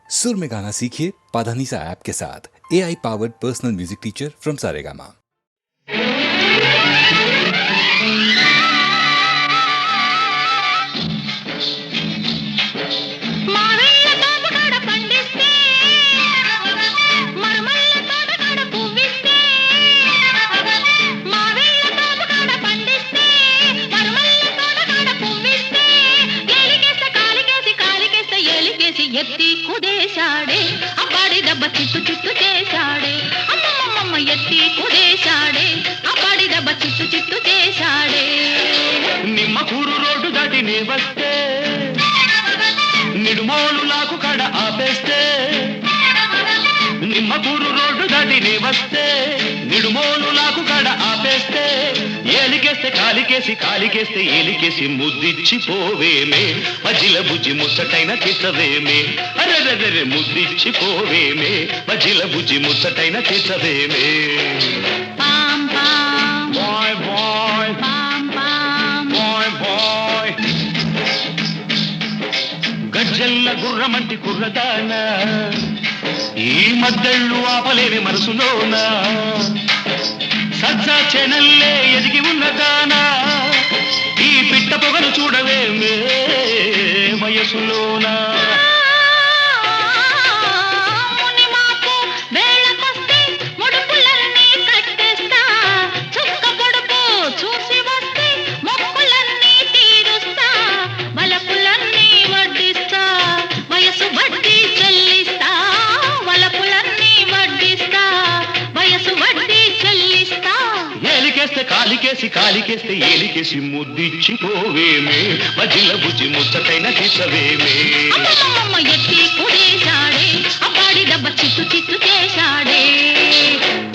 सुर में गाना सीखिए पाधानीसा ऐप के साथ। AI powered personal music teacher from Saregama. ఎత్తి కుదేశాడే అబ్బాడి దెబ్బ చిట్టు చిట్టు చేశాడే అమ్మమ్మమ్మ ఎత్తి కుదేశాడే అబ్బాడి దెబ్బ చిట్టు చిట్టు చేశాడే. నిమ్మకూరు రోడ్డు దాటి నీ వస్తే నిడుమోలు లాకు కడ ఆపేస్తే నిమ్మకూరు రోడ్డు దాటి నీ వస్తే నిడుమోలు లాకు కడ ఆపేస్తే ఏలికేస్తే కాలికేసి కాలికేస్తే ఏలికేసి ముద్దిచ్చి పోవేమే మజిల బుజ్జి ముచ్చటైన తిట్టవేమే అరెరెరె ముద్దిచ్చి పోవేమే మజిల బుజ్జి ముచ్చటైన తిట్టవేమే. పాం పాం బాయ్ బాయ్ పాం పాం బాయ్ బాయ్ గజ్జల్ల గుర్రమంటి కుర్రదానా ఈ మద్దళ్ళు ఆపలేని మనసులోన సజ్జా చెనల్లే ఎదిగి ఉన్నదానా ఈ పిట్ట పొగను చూడవేమే వయసులోనా. కాలికేసి కాలికేస్తే ఏలికేసి ముద్దిచ్చి పోవేమే మజిల బుజ్జి ముచ్చటైన తీసవేమే. ఎత్తి కుదేశాడే అబ్బాడి దెబ్బ చిట్టు చిట్టు చేశాడే.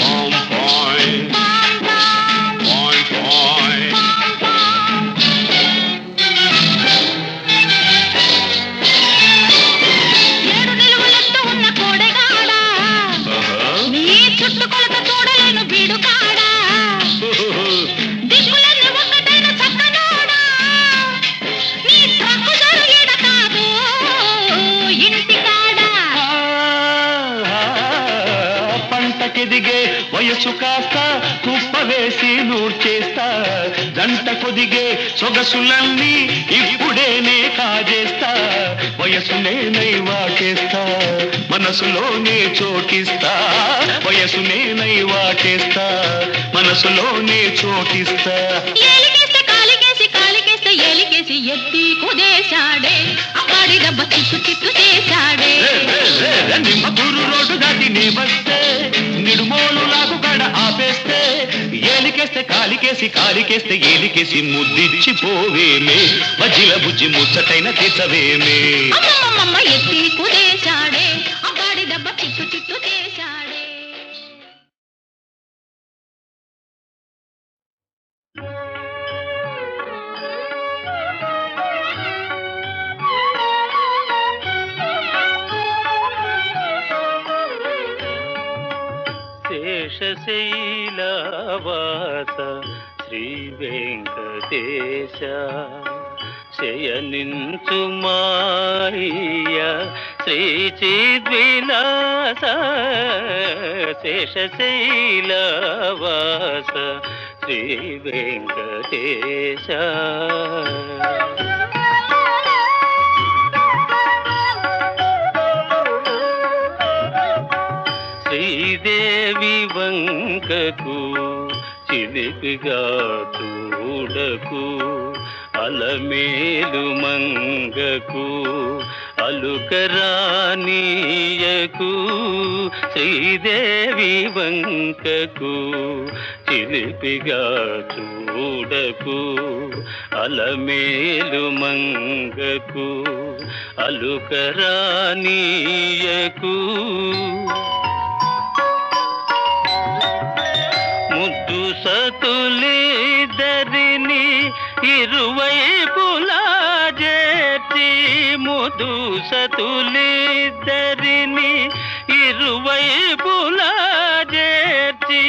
పాం పాయ్ పాయ్ పాయ్ ఏడు నిలువలెత్తు ఉన్న కోడెగాడా నీ చుట్టు కొలత చూడలేను బీడుకాడా దిక్కులన్నీ ఒక్కటైన చక్కనోడా నీ ట్రక్కు జరుగేద కాదు ఇంటికాడా. పంటకెదిగే వయసు కాస్త కుప్ప వేసి నూర్చేస్తా జంట కొదిగే సొగసులన్నీ ఇప్పుడేనే కాజేస్తా వయసునే నైవాటేస్తా మనసులోనే చోటిస్తా వయసునే నైవాటేస్తా మనసులోనే చోటిస్తా. ఏలికేస్తే కాలికేసి కాలికేస్తే ఏలికేసి ఎత్తి కుదేశాడే అబ్బాడి దెబ్బ చిట్టు చిట్టు చేశాడే. నిమ్మకూరు రోడ్డు దాటి నీ వస్తే నిడుమోలు లాగు కడ ఆపేస్తే ఏలికేస్తే కాలికేసి కాలికేస్తే ఏలికేసి ముద్దిచ్చి పోవేమే మజిల బుజ్జి ముచ్చటైన తీసవేమే. అమ్మమ్మమ్మ ఎత్తి కుదేశాడే అబ్బాడి దెబ్బ చిట్టు చిట్టు చేశాడే. శేషశైలవాస శ్రీ వెంకటేశ శయనించు మాయ శ్రీ చిద్విలాస శేషశైలవాస శ్రీ వెంకటేశ. శ్రీదేవి వంకకు చిలిపిగా చూడకు అలమేలు మంగకు అలుకరానీయకు శ్రీదేవి వంకకు చిలిపిగా చూడకు అలమేలు మంగకు అలుకరానీయకు. ముద్దు సతులిద్దరిని ఇరువైపులా చేర్చి ముద్దు సతులిద్దరిని ఇరువైపులా చేర్చి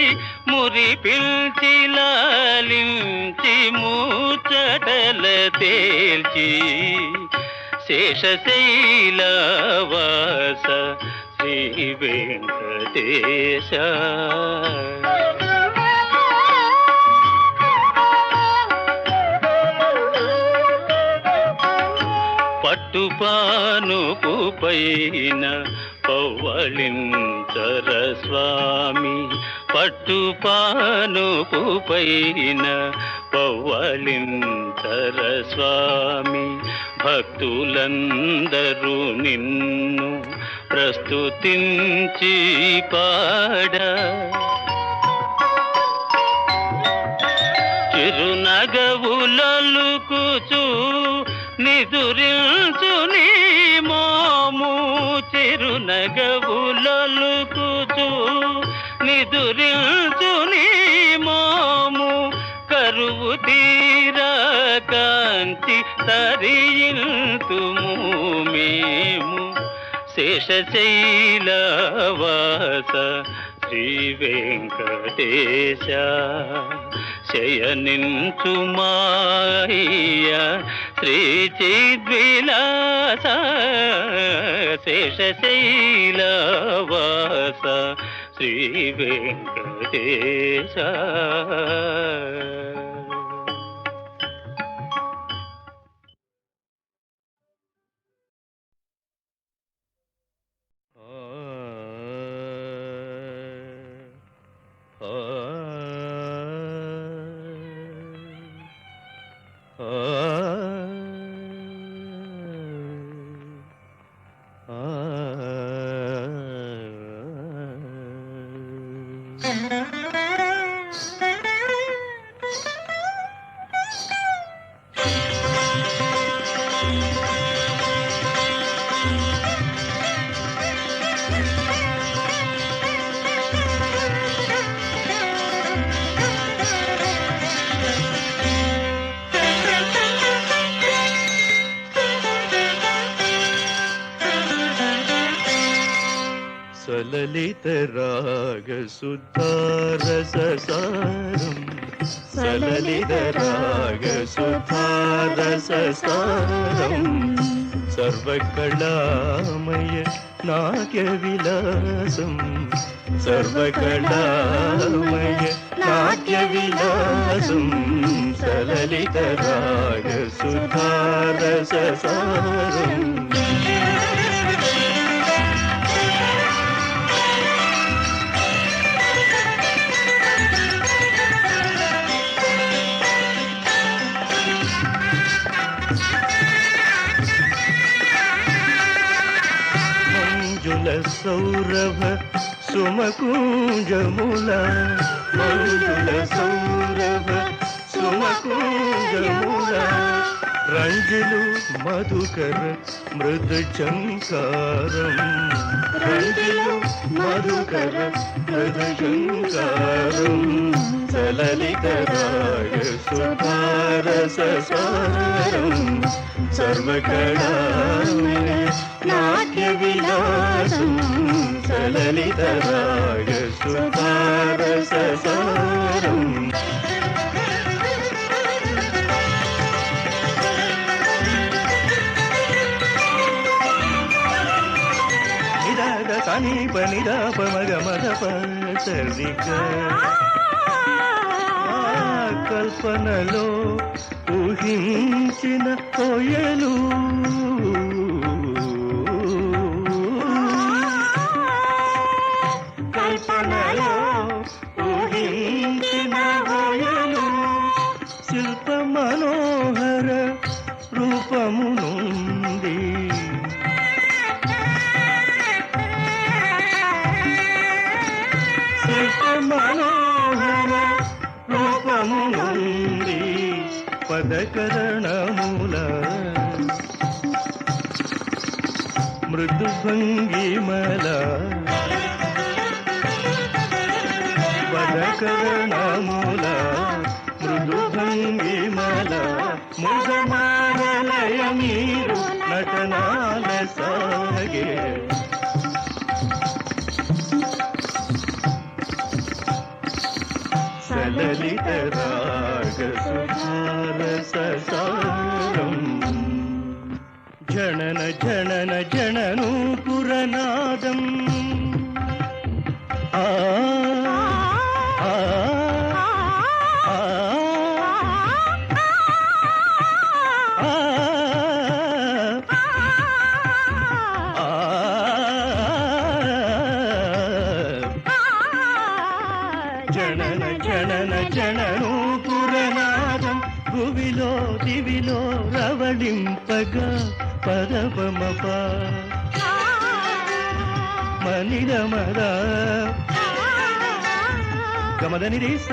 మురి పిల్చి లాలించి ముచ్చటల తేల్చి శేషశైలవాస శ్రీ వెంకటేశ. పట్టుపానుపు పైన పవ్వళించర స్వామి, పట్టుపానుపు పైన పవ్వళించర స్వామి. భక్తులందరూ నిన్ను ప్రస్తుతించి పాడ, చిరునగవులలుకుచు నిదురించు నీ మోము, చిరునగవులలుకుచు నిదురించు నీ మోము. కరువు తీర కాంచి తరియింతుము మేము. శేషశైలవాస శ్రీ వెంకటేశ, శయనించు మాయ శ్రీ చిద్విలాస. శేషశైలవాస శ్రీ వెంకటేశ. సలలిత రాగ సుధారససారం, సలలిత రాగ సుధారససారం. సర్వకళామయ నాట్య విలాసం, సర్వకళామయ నాట్య విలాసం. సలలిత రాగ సుధారససారం. సౌరభ సుమకుంజముల, మంజుల సౌరభ సుమకుంజముల. రంజులు మధుకర మృదు చంకారం, రంజులు మధుకర మృదు చంకారం. సలలిత రాగ సుధారససారం. సర్వకళామయ నాట్య విలాసం. సలలిత రాగ సుధారససారం. నిదాద సమీప నిదాప మగ మద సరిగ. కల్పనలో ఊహించిన కోయలు, కల్పనలో ఊహించిన కోయలు. శిల్ప మనోహర రూపము నుండి, శిల్ప మనోహర రూపము నుండి. పదకరణముల మృదు భంగిమల, పదకరణముల మృదు భంగిమల. ముగమాలయ మీరు నటనాల సాగే. సలలిత రాగ సుధారససారం. జన నాదం ఆ ఆ ఆ జనన జనన జననూపురనాదం భువిలో దివిలో రవళింపగా పదపమప మనిరమద గమదని రేస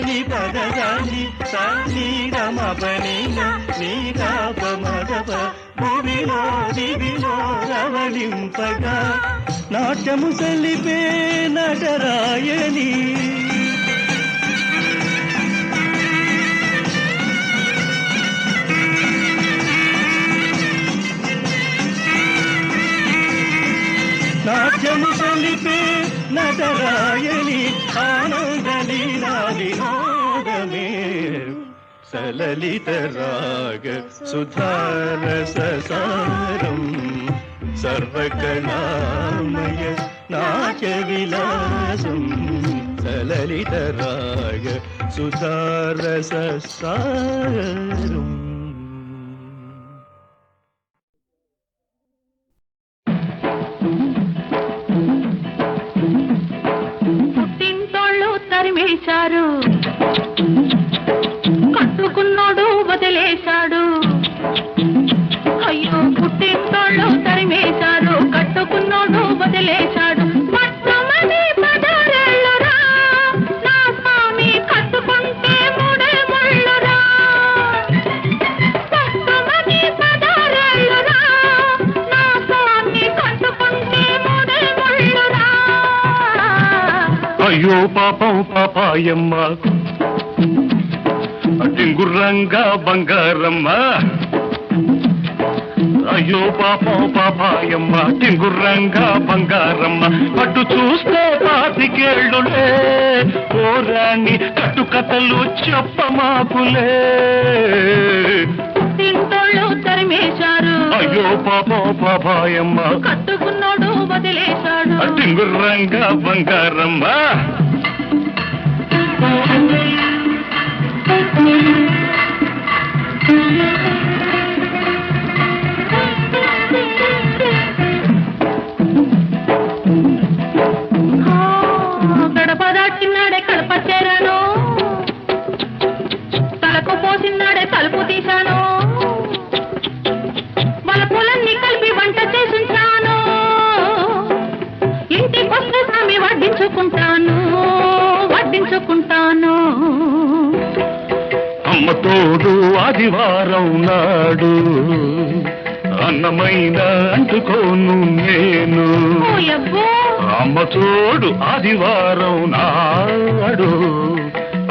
ని పదగాని సాని రమపని నీరాపమదప భూమిలో దివిలో రవళింపగా నాట్యము సలిపే నటరాయని నాట్యము సలిపే నటరాయని ఆనందలీలాదినాదమే సలలిత రాగ సుధారస సారం సర్వకళామయ నాట్య విలాసం సలలిత రాగ సుధారస సారం. పుట్టింటోళ్ళు తరిమేశారు, కట్టుకున్నోడు వదిలేశాడు. అయ్యో పుట్టింటోళ్ళు తరిమేశారు, కట్టుకున్నోడు వదిలేశాడు. మొత్తమని పదరేళ్ళురా, నా స్వామి కట్టుకుంటే మూడే ముళ్ళురా. మొత్తమని పదరేళ్ళురా, నా స్వామి కట్టుకుంటే మూడే ముళ్ళురా. అయ్యో పాపం పాపాయమ్మ టింగుర్రంగా బంగారమ్మ అయ్యో పాపం పాపాయమ్మ టింగుర్రంగా బంగారమ్మ పట్టు చూస్తే పాతికేళ్ళులే ఓరాణి కట్టు కథలు చెప్పమాకులే. తింటోళ్ళు తరిమేశారు, అయ్యో పాపం పాపాయమ్మ కట్టుకున్నోడు వదిలేశాడు. టింగుర్రంగా బంగారమ్మ గడప దాటినాడే కడప చేరాను, తలకు పోసినాడే తలుపు తీశాను. వలపులన్నీ కలిపి వంట చేసుంటాను, ఇంటికొస్తే స్వామి వడ్డించుకుంటాను వడ్డించుకుంటాను. అమ్మ తోడు ఆదివారం నాడు అన్నమైన అంటుకోను నేను. ఓయబ్బో, అమ్మ తోడు ఆదివారం నాడు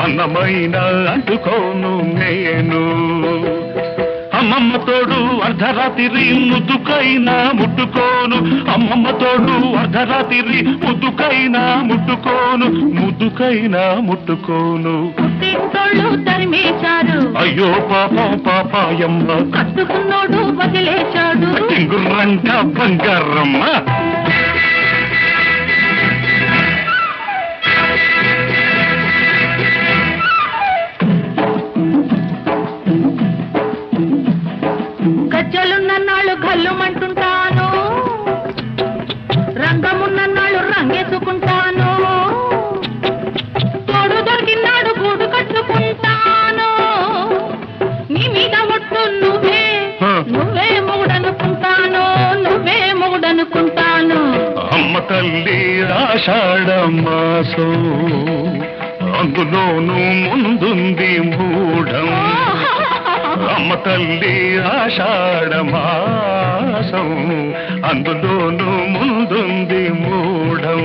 అన్నమైన అంటుకోను నేను. అమ్మమ్మ తోడు అర్ధరాత్రి ముద్దుకైనా ముట్టుకోను, అమ్మమ్మ తోడు అర్ధరాత్రి ముద్దుకైనా ముట్టుకోను, ముద్దుకైనా ముట్టుకోను. పుట్టింటోళ్ళు తరిమేశారు, అయ్యో పాపం పాపాయమ్మ కట్టుకున్నోడు వదిలేశాడు. టింగుర్రంగా బంగారమ్మ గజ్జలున్నన్నాళ్ళు గల్లుమంటుంటాను, రంగమున్నన్నాళ్ళు రంగేసుకుంటాను. తోడు దొరికినాడు గూడు కట్టుకుంటాను, నీ మీద ఒట్టు నువ్వే నువ్వే మొగుడనుకుంటాను, నువ్వే మొగుడనుకుంటాను. అమ్మ తల్లి ఆషాఢ మాసం అందులోనూ ముందుంది మూఢం. అమ్మ తల్లి ఆషాఢ మాసం అందులోనూ ముందుంది మూఢం.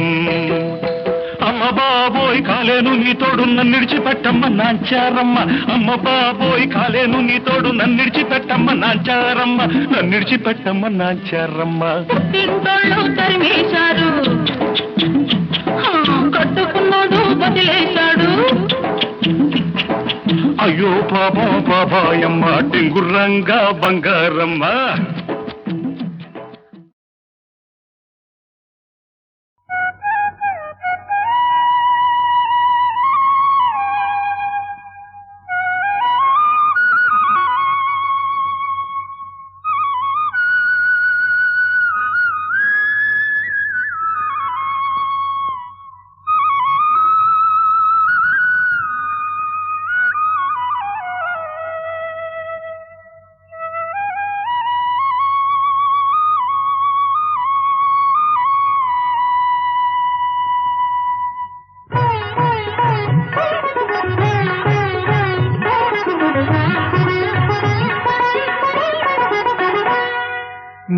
అమ్మ బాబోయ్ కాలేను నీ తోడు నన్నిడిచిపెట్టమ్మ నాంచారమ్మ, అమ్మ బాబోయ్ కాలేను నీ తోడు నన్నిడిచిపెట్టమ్మ నాంచారమ్మ, నన్నిడిచిపెట్టమ్మ నాంచారమ్మ. పుట్టింటోళ్ళు తరిమేశారు, కట్టుకున్నాడు వదిలేశాడు. అయ్యో పాపం పాపాయమ్మ టింగుర్రంగా బంగారమ్మ.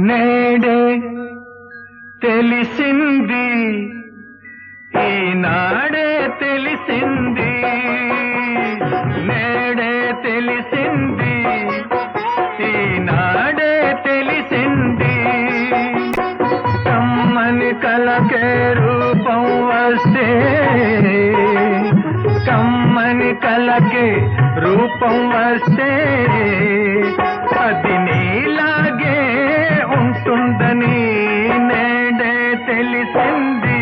నేడే తెలిసింది ఈనాడే తెలిసింది నేడే తెలిసింది ఈనాడే తెలిసింది కమ్మని కలకే రూపం వస్తే కమ్మని కలకే రూపం వస్తే అది నీలాగే ఉంటుందని నేడే తెలిసింది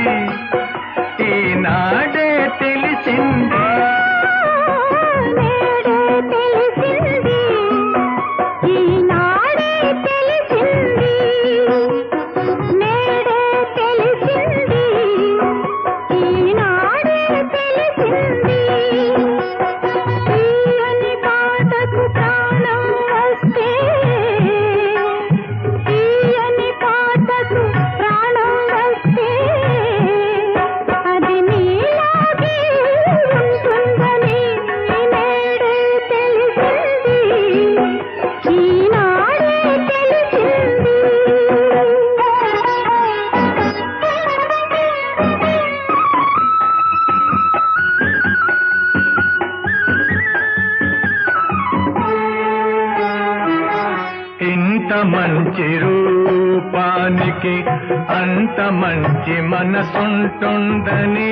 ఈనాడే తెలిసింది మంచి రూపానికి అంత మంచి మనసుంటుందని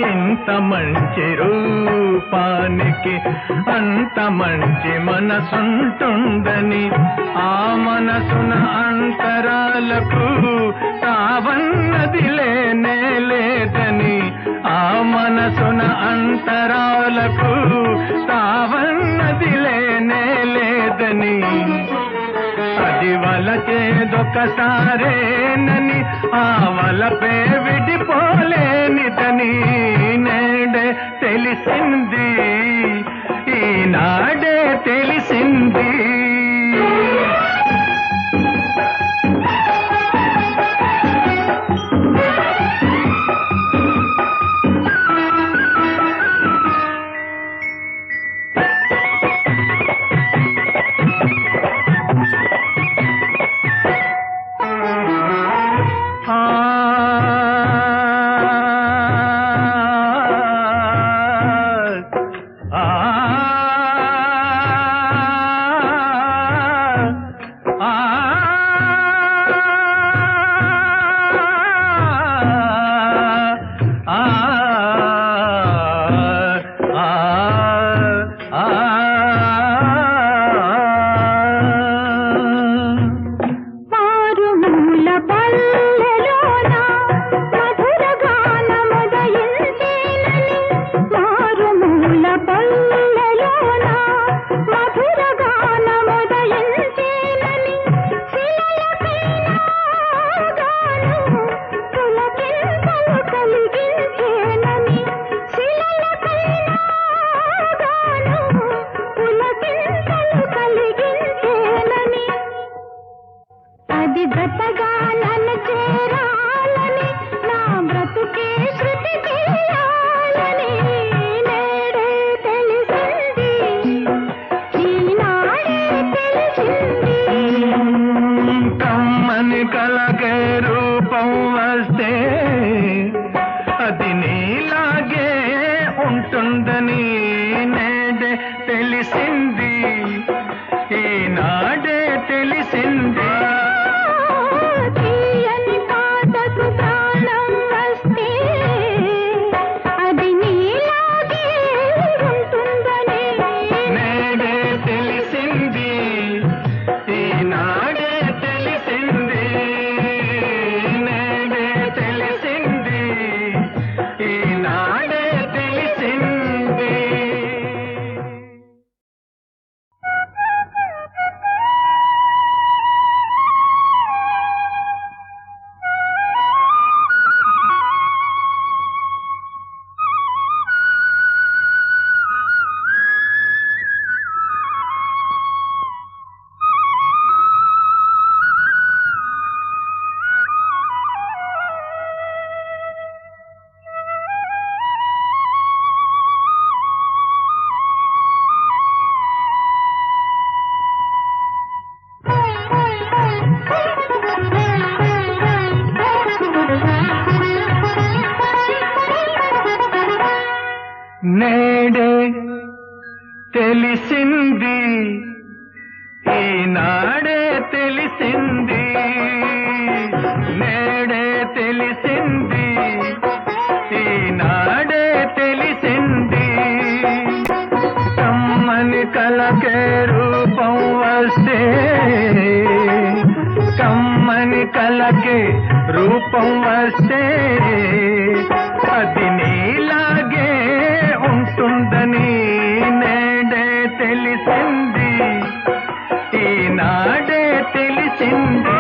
ఇంత మంచి రూపానికి అంత మంచి మనసుంటుందని ఆ మనసున అంతరాలకు తావన్నది లేనే లేదని ఆ మనసున అంతరాలకు తావన్నది లేనే లేదని అది వలచేదొకసారేనని ఆ వలపే విడిపోలేనిదని నేడే తెలిసింది ఈనాడే తెలిసింది ఉంటుందని నేడే తెలిసింది, ఈనాడే తెలిసింది. తీయని పాటకు ప్రాణం వస్తే అది నీలాగే ఉంటుందని తెలిసింది నేడే తెలిసింది ఈనాడే తెలిసింది కమ్మని కలకే రూపం వస్తే కమ్మని కలకే రూపం వస్తే అది నీలాగే ఉంటుందని నేడే తెలిసింది ఈనాడే తెలిసింది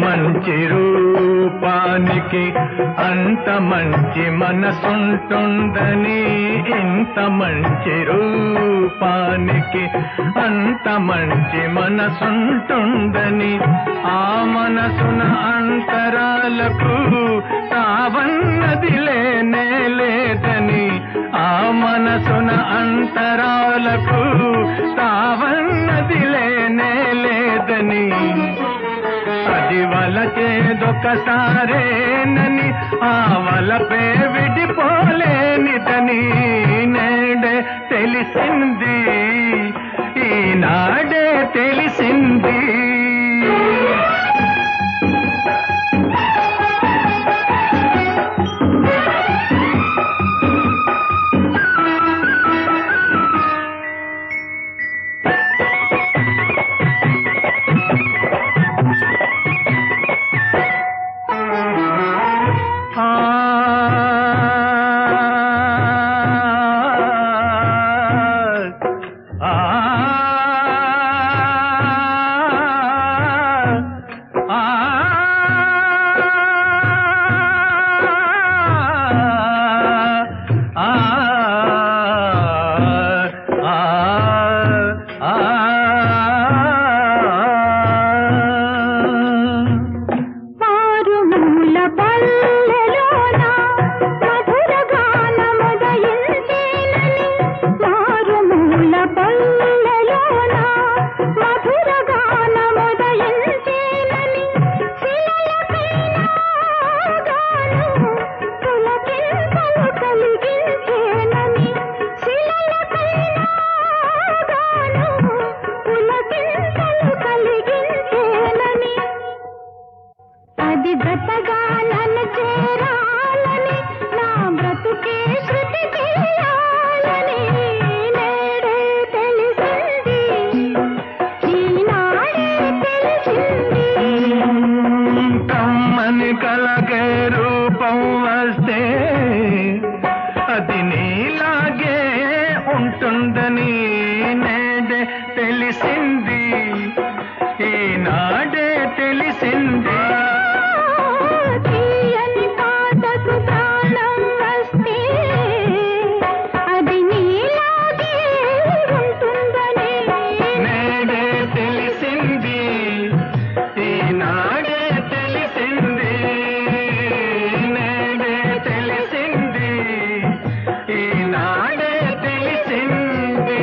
మంచి రూపానికి అంత మంచి మనసుంటుందని ఇంత మంచి రూపానికి అంత మంచి మనసుంటుందని ఆ మనసున అంతరాలకు తావన్నది లేనే లేదని ఆ మనసున అంతరాలకు తావన్నది లేనే లేదని అది వలచేదొకసారేనని ఆ వలపే విడిపోలేనిదని నేడే తెలిసింది ఈనాడే తెలిసింది కలకే రూపం వస్తే అది నీలాగే ఉంటుందని నేడే తెలిసింది ఈనాడే తెలిసింది నేడే తెలిసింది ఈనాడే తెలిసింది నేడే తెలిసింది ఈనాడే తెలిసింది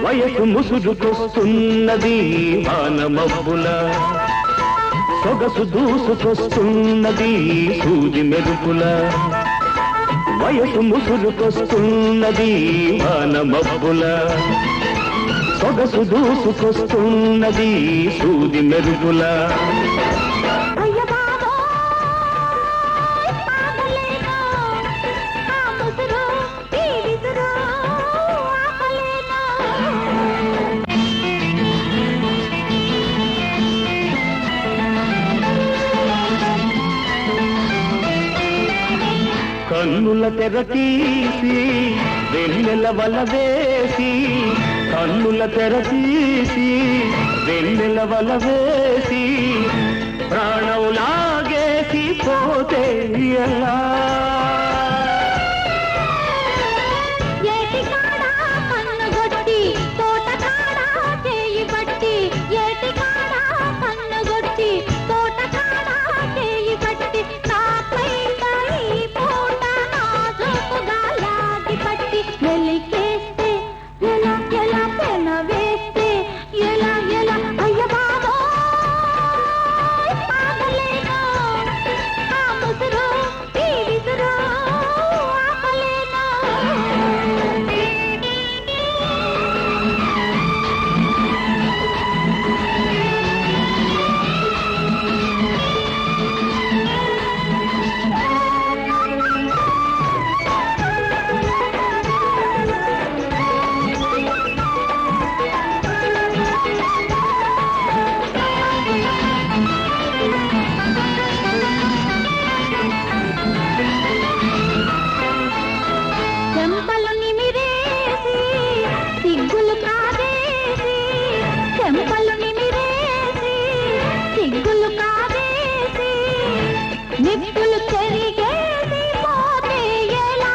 వయసు ముసురుకొస్తున్నది వానమబ్బుల సొగసు దూసుకొస్తున్నది సూది మెరుపుల వయసు ముసురుకొస్తున్నది వానమబ్బుల సొగసు దూసుకొస్తున్నది సూది మెరుగులా అయ్య బాబోయ్ ఆగలేను ఆ ముసురు ఈ విసురు ఆపలేను కన్నుల తెర తీసి వెన్నెల వల వేసి కన్నుల తెర తీసి వెన్నెల వల వేసి ప్రాణం లాగేసి పోతే ఎలా ఏటి కాడా కన్నుగొట్టి తోట కాడా చేయి పట్టి ఏటి కాడా కన్నుగొట్టి తోట కాడా చేయి పట్టి నాపై ఈ పూట నాజుకుగా లాగి పట్టి వెలికేస్తే ఎలా ఎలా పెన వేస్తే ఎలా ఎలా అయ్య బాబోయ్ ఆగలేను ఆ ముసురు ఈ విసురు ఆపలేను చెంపలు నిమిరేసి సిగ్గులు కాదేసి చెంపలు నిమిరేసి సిగ్గులు కాదేసి నిప్పులు చెరిగేసి పోతే ఎలా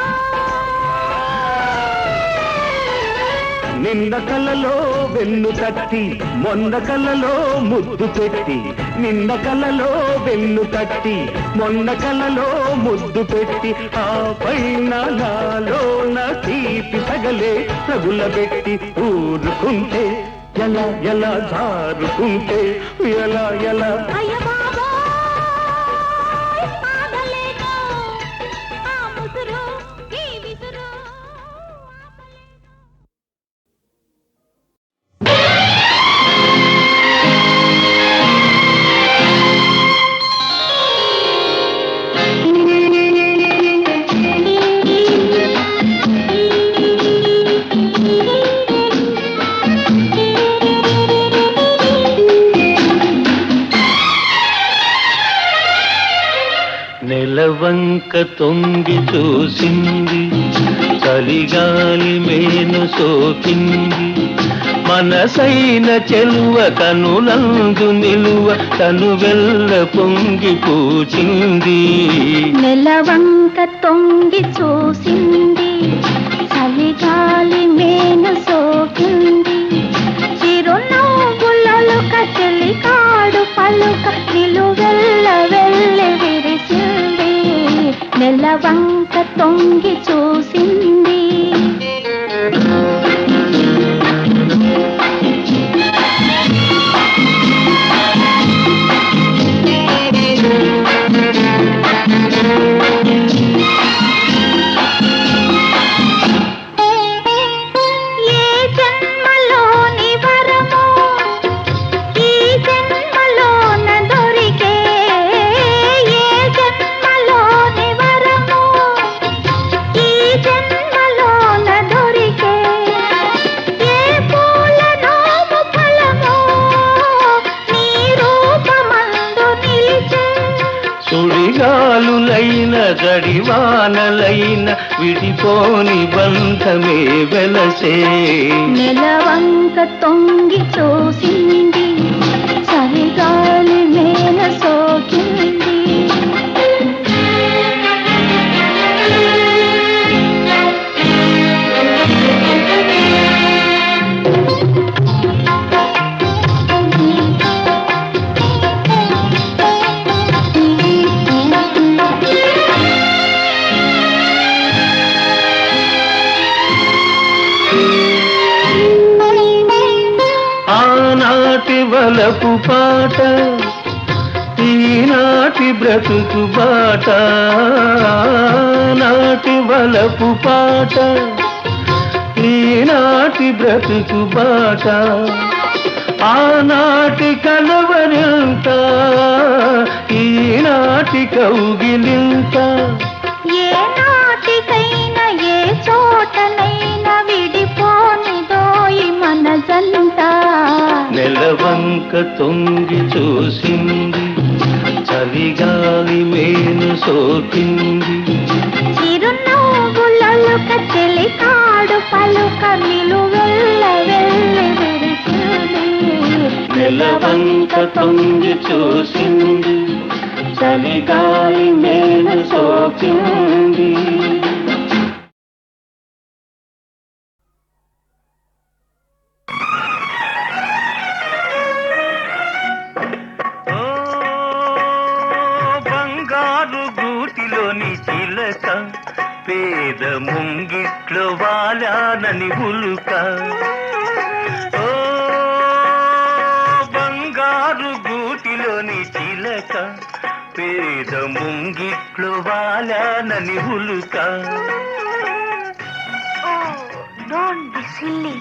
నిన్న కలలో వెన్ను తట్టి మొన్న కలలో ముద్దు పెట్టి నిన్న కలలో వెన్ను తట్టి మొన్న కలలో ముద్దు పెట్టి ఆ పైన నాలోన తీపి సగలే తగులబెట్టి ఊరుకుంటే ఎలా ఎలా జారుకుంటే ఎలా ఎలా అయ్య బాబోయ్ ఆగలేను ఆ ముసురు ఈ విసురు నెలవంక తొంగి చూసింది చలిగాలి మేను సోకింది మనసైన చెలువ కనులందు నిలువ తను వెళ్ళ పొంగి పూచింది నెలవంక తొంగి చూసింది చలిగాలి మేను సోకింది చిరునవ్వులలో కచెలి కాడు పలుక నిలువెల్ల వెళ్ళి విరిసింది నెలవంక తొంగి చూసింది ఏ జన్మలోని వరమో ఈ జన్మలోన దొరికే ఏ జన్మలోని వరమో ఈ జన్మలోన దొరికే ఏ పూలనోము ఫలమో నీ రూపమందు నిలిచే సుడిగాలులైన గడివానలైన విడిపోని బంధమే వెలసే నెలవంక తొంగి చూసింది చలిగాలి మేన సోకింది ఆనాటి వలపు పాట ఈనాటి బ్రతుకు బాట నాటి వలపు పాట ఈనాటి బ్రతుకు బాట ఆనాటి కలవరింత ఈనాటి కౌగిలింత ఏ నాటికైనా ఏ చోటనైనా విడిపోనిదోయి మన జంట నెలవంక తొంగి చూసింది చలిగాలి మేను సోకింది చిరునవ్వులొలుక చెలికాడు పలుక నిలువెల్ల వెళ్ళి విరిసింది నెలవంక తొంగి చూసింది చలిగాలి మేను సోకింది బంగారు గూటిలోని చిలక పేద ముంగిట్లో వాలానని ఉలుక ఓ బంగారు గూటిలోని చిలక పేద ముంగిట్లో వాలానని ఉలుక డోంట్ బి సిల్లీ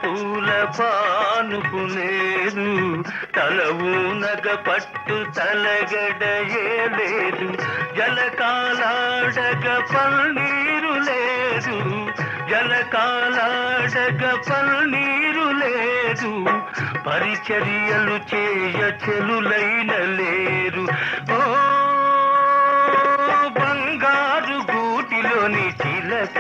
పూల పానుకునేదు తలవునగ పట్టు తలగడయే లేదు జలకాలాడగ పన్నీరు లేదు జలకాలాడగ పన్నీరు లేదు పరిచర్యలు చేయ చెలులైన లేరు ఓ బంగారు గూటిలోని చిలక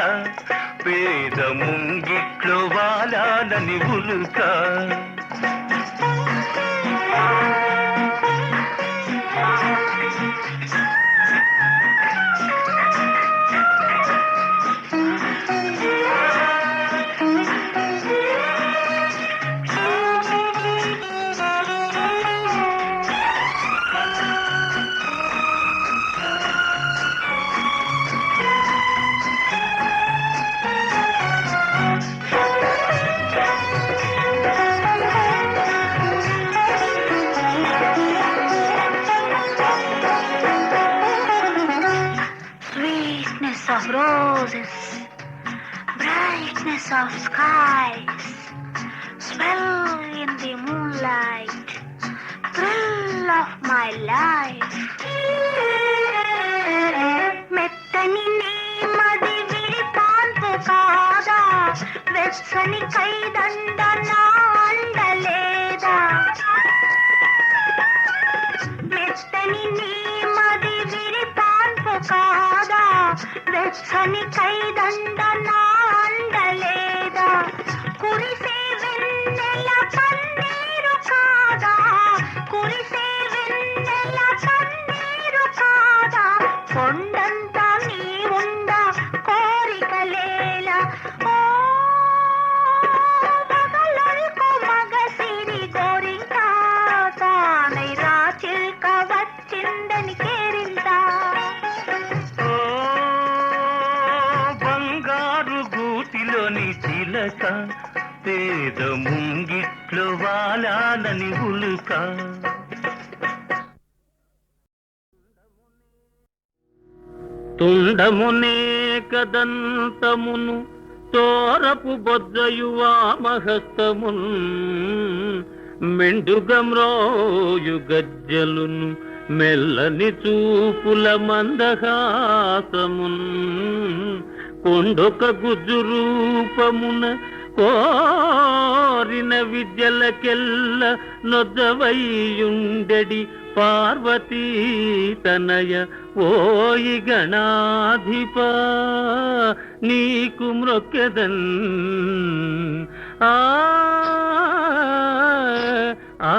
పేద ముంగిట్లో వాలానని ఉలుక of roses, brightness of skies, swell in the moonlight, thrill of my life. మెత్తని నీమది విరిపాన్పు కాదా, వెచ్చని కైదండ నా అండలేదా. మెత్తని నీమది విరిపాన్పు కాదా, వెచ్చని కైదండ నా అండలేదా. కురిసే వెన్నెల పన్నీరు కాదా, కురిసే వెన్నెల పన్నీరు కాదా. కొండంతా నీ ఉండ కోరికలేలా. ఓ మగలకు మగసిరి గోరింక, తానై రా చిల్క వచ్చిందని కేరింత. గూటిలోని చిలక పేద ముంగిట్లో వాలానని ఉలుక. తుండమునే కదంతమును తోరపు బొజ్జయు వామహస్తమున్, మెండుగమ్రోయు గజ్జలును మెల్లని చూపుల మందహాసమున్, కొండొక గుజ్జు రూపమున కోరిన విద్యలకెల్ల నొజ్జవైయుండెడి పార్వతీ తనయ ఓయి గణాధిప నీకు మ్రొక్కెదన్. ఆ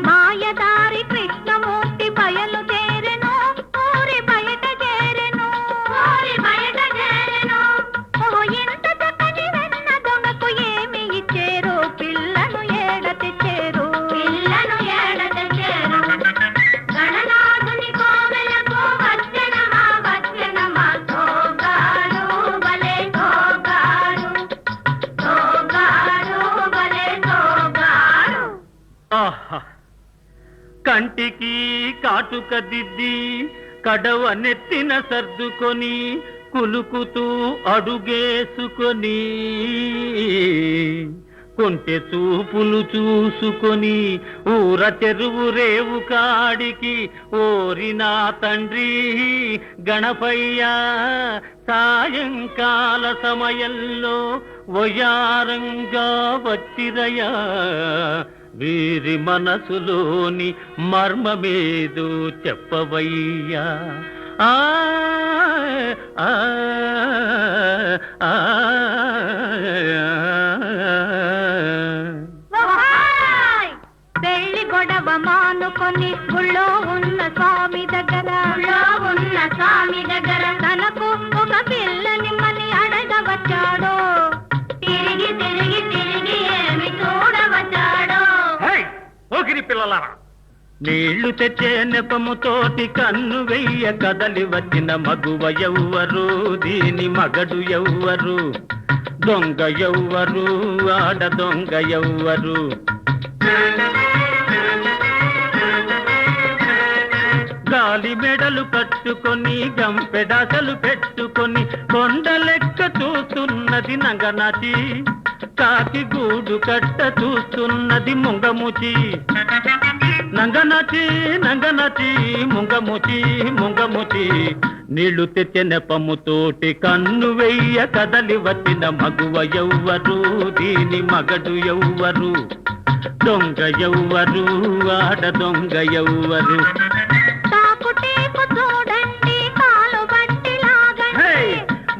మాయదారి కృష్ణమూర్తి బయలు చేరెను ఊరి బయట చేరెను ఓ ఎంత చక్కని వెన్న దొంగకు ఏమి ఇచ్చేరు పిల్లను ఏడ తెచ్చేరు గణనాథుని కోవెలకు వచ్చెనమా సోగాడు భలే సోగాడు భలే సోగాడు. ఆహా కంటికి కాటుక దిద్ది కడవ నెత్తిన సర్దుకొని కులుకుతూ అడుగేసుకొని కొంటె చూపులు చూసుకొని ఊర చెరువు రేవు కాడికి ఓరినా తండ్రి గణపయ్య సాయంకాల సమయంలో వయారంగా వచ్చిరయ్యా వీరి మనసులోని మర్మమేదో చెప్పవయ్యా. ఆ ఆ ఆ పెళ్లి గొడవ మానుకొని గుళ్ళో ఉన్న స్వామి దగ్గర తనకు ఒక పిల్లని మని అడగవచ్చాడో తిరిగి ఏమి చూడవచ్చాడో. ఓకిరి పిల్లలారా, నీళ్లు తెచ్చే నెపముతోటి కన్ను వెయ్య కదలి వచ్చిన మగువ ఎవ్వరు, దీని మగడు ఎవ్వరు, దొంగ ఎవ్వరు, ఆడ దొంగ ఎవ్వరు. గాలి మెడలు కట్టుకొని గంపెడాసలు పెట్టుకొని కొండలెక్క చూస్తున్నది నంగనాచి, కాకి గూడు కట్ట చూస్తున్నది ముంగముచి. నంగనాచి ముంగముచి నీళ్లు తెచ్చే నెపముతోటి కన్ను వెయ్య కదలి వచ్చిన మగువ ఎవ్వరు, దీని మగడు ఎవ్వరు, దొంగ ఎవ్వరు, ఆడ దొంగ ఎవ్వరు. చూడండి కాలు బట్టి లాగండి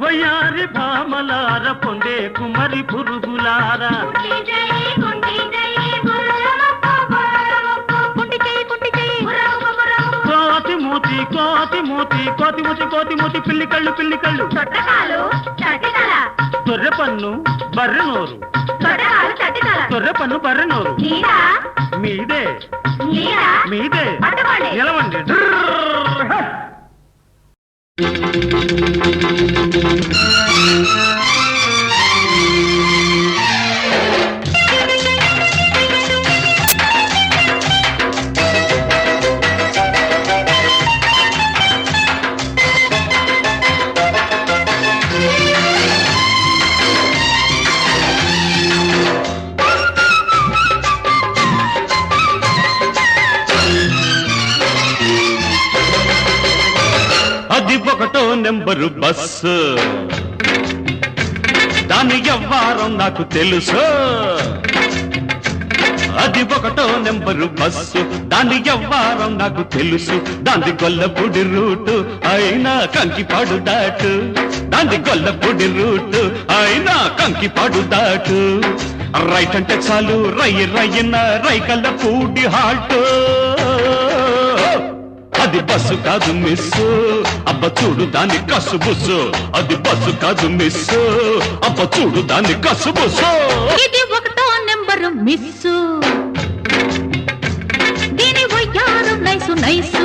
వయ్యారి భామలార పొండే కుమరి పురుగులారా, కోతి మూతి పిల్లి కళ్ళు తొర్రె పన్ను బర్రె నోరు, తొర్రె పన్ను బర్రె నోరు మీదే నిలవండి. అది ఒకటో నెంబరు బస్సు, దాని ఎవ్వారం నాకు తెలుసు. అది ఒకటో నెంబరు బస్సు, దాని ఎవ్వారం నాకు తెలుసు. దాని గొల్లపూడి రూటు అయినా కంకిపాడు దాటు, దాని గొల్లపూడి రూటు అయినా కంకిపాడు దాటు. రైట్ అంటే చాలు రయ్యన రైకల్ల పూడి హాల్ట్. అది బస్సు కాదు మిస్సు, అబ్బ చూడు దాని కసు బుస్సు. అది బస్సు కాదు మిస్సు, అబ్బ చూడు దాని కసు బుస్సు. ఇది ఒకటో నెంబరు మిస్సు, దీని వయ్యారు నైసు.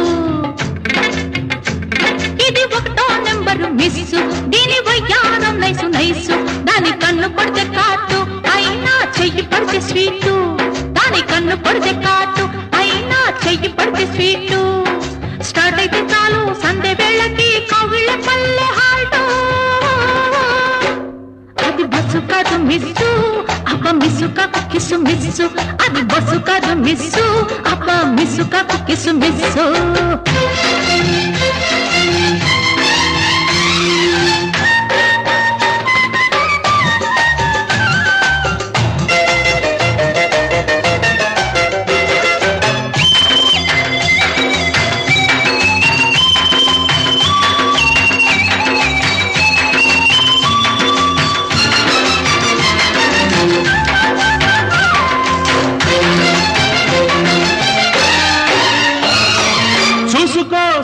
ఇది ఒకటో నెంబరు మిస్సు, దీని వయ్యారు నైసు. నైసు దాని కన్ను పడితే కాటు అయినా చెయ్యి పడితే స్వీటు దాని కన్ను పడితే కాటు అయినా చెయ్యి పడితే స్వీటు స్టార్ట్ అయితే చాలు సందే వేళకి కవిళ్ళ పల్లె హాల్టో అది బస్సు కాదు మిస్సు అబ్బ మిస్సు కాకు కిసు మిస్సు అది బస్సు కాదు మిస్సు అబ్బ మిస్సు కాకు కిసు మిస్సు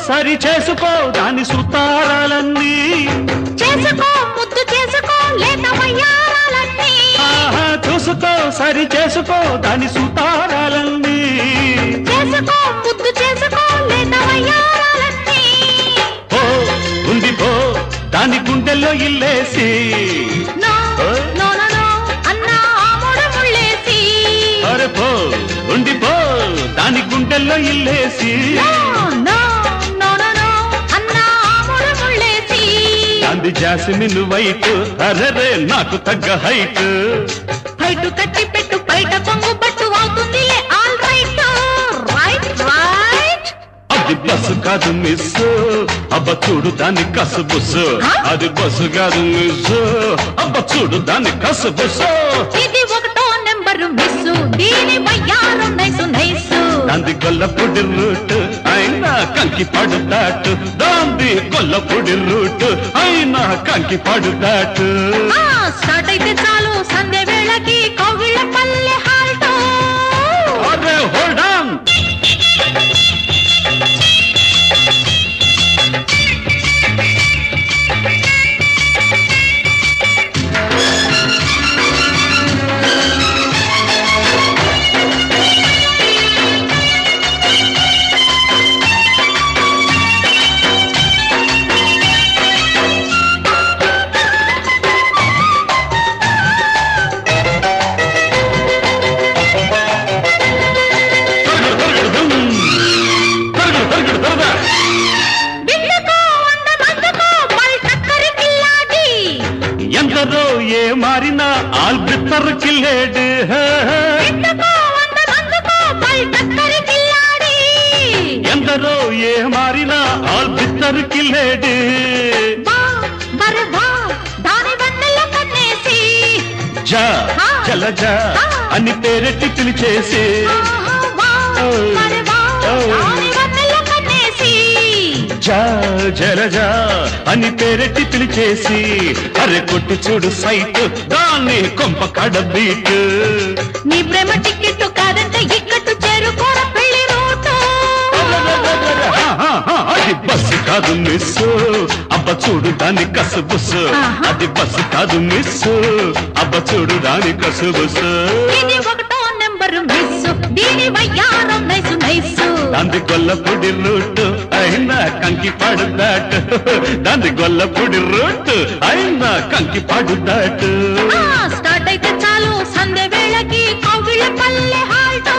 సరి చేసుకో దాని సుతారాలన్నీ చేసుకో ముద్దు చేసుకో లేత వయ్యారాలన్నీ చూసుకో సరి చేసుకో దాని సుతారాలన్నీ చేసుకో ముద్దు చేసుకో లేత వయ్యారాలన్నీ పో ఉంది పో దాని గుండెల్లో ఇల్లేసి నో నో నో నో అన్నా ఆమోడ ముళ్ళేసి అరే పో ఉంది పో దాని గుండెల్లో ఇల్లేసి అంది జాస్మిన్ వైట్ అరరే నాకు తగ్గ హైట్ హైట్ కట్టి పెట్టు బయట కొంగు పట్టు అవుతుంది ఆల్ రైట్ రైట్ రైట్ అది బస్సు కాదు మిస్ అబ్బ చూడు దాని కసు బుస్సు అది బస్సు కాదు మిస్ అబ్బ చూడు దాని కసు బుస్సు ఇది ఒకటో నెంబరు మిస్ దీని వయ్యారు నైసు నైసు దాంది గొల్లపొడి రూట్ అయినా కంకి పడుతాటు దాంది గొల్లపొడి రూట్ అయినా కంకి పడుతాటు స్టార్ట్ అయితే చాలు సంధ్య వేళకి కవిళ్ళ పల్లె హాల్టో అరే హోల్డ్ ఆన్ ఎందరో ఏ మారినా ఆల్బిత్తర్ కిల్లేడు ఎందరో ఏ మారినా ఆల్బిత్తర్ కిల్లేడు జా జలజా అని పేరెట్టి పిలిచేసి జా జలజా అని పేరెట్టి పిలిచేసి అరే కొట్టి చూడు సైట్ దాన్ని కొంప కడ బీట్ నీ ప్రేమ టికెట్ కాదంటే ఇక్కట్టు చేరుకోర పెళ్లి రూటు అది బస్సు కాదు మిస్ అబ్బ చూడు దాని కసు బుస్సు అది బస్సు కాదు మిస్ అబ్బ చూడు దాని కసు బుస్సు ఇది ఒకటో నెంబరు మిస్ దీని వయ్యారం నైసు నైసు దాంది గొల్లపొడి రూట్ అయినా కంకి పడుదాటు దాంది గొల్లపొడి రూట్ అయినా కంకి పడుదాటు స్టార్ట్ అయితే చాలు సంధ్య వేళకి కవిళ్ళ పల్లె హాల్టో